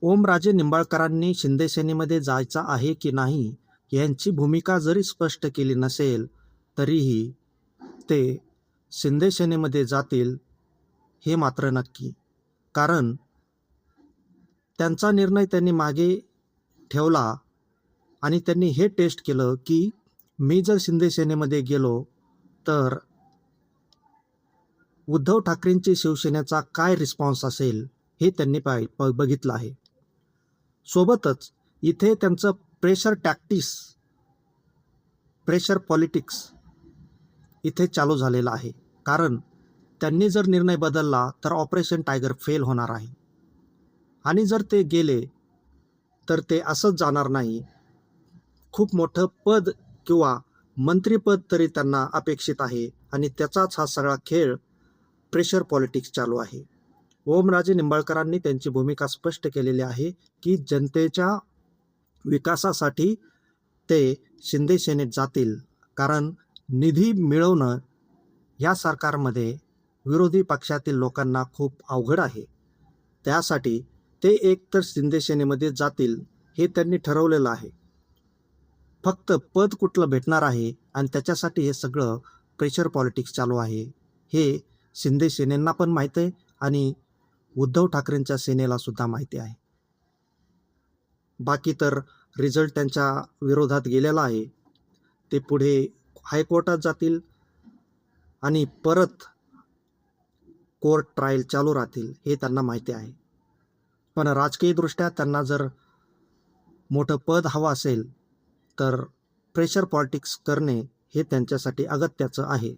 ओमराजे निंबाळकरांनी शिंदे सेनेमध्ये जायचं आहे की नाही यांची भूमिका जरी स्पष्ट केली नसेल तरीही ते शिंदे सेनेमध्ये जातील हे मात्र नक्की. कारण त्यांचा निर्णय त्यांनी मागे ठेवला आणि त्यांनी हे टेस्ट केलं की मी जर शिंदे सेनेमध्ये गेलो तर उद्धव ठाकरेंची शिवसेनेचा काय रिस्पॉन्स असेल हे त्यांनी बघितलं आहे. सोबतच इथे त्यांचं प्रेशर पॉलिटिक्स इथे चालू झालेलं आहे. कारण त्यांनी जर निर्णय बदलला तर ऑपरेशन टायगर फेल होणार आहे आणि जर ते गेले तर ते असंच जाणार नाही. खूप मोठं पद किंवा मंत्रीपद तरी त्यांना अपेक्षित आहे आणि त्याचाच हा सगळा खेळ प्रेशर पॉलिटिक्स चालू आहे. ओमराजे निंबाळकरांनी त्यांची भूमिका स्पष्ट केलेली आहे की जनतेच्या विकासासाठी ते शिंदे सेनेत जातील. कारण निधी मिळवणं या सरकारमध्ये विरोधी पक्षातील लोकांना खूप अवघड आहे. त्यासाठी ते एकतर शिंदे सेनेमध्ये जातील हे त्यांनी ठरवलेलं आहे. फक्त पद कुठलं भेटणार आहे आणि त्याच्यासाठी हे सगळं प्रेशर पॉलिटिक्स चालू आहे हे शिंदे सेनेंना पण माहीत आहे आणि उद्धव ठाकरेंच्या सेनेला सुद्धा माहिती आहे. बाकी तर रिझल्ट त्यांच्या विरोधात गेलेला आहे. ते पुढे हायकोर्टात जातील आणि परत कोर्ट ट्रायल चालू राहतील हे त्यांना माहिती आहे. पण राजकीयदृष्ट्या त्यांना जर मोठं पद हवं असेल तर प्रेशर पॉलिटिक्स करणे हे त्यांच्यासाठी अगत्याचं आहे.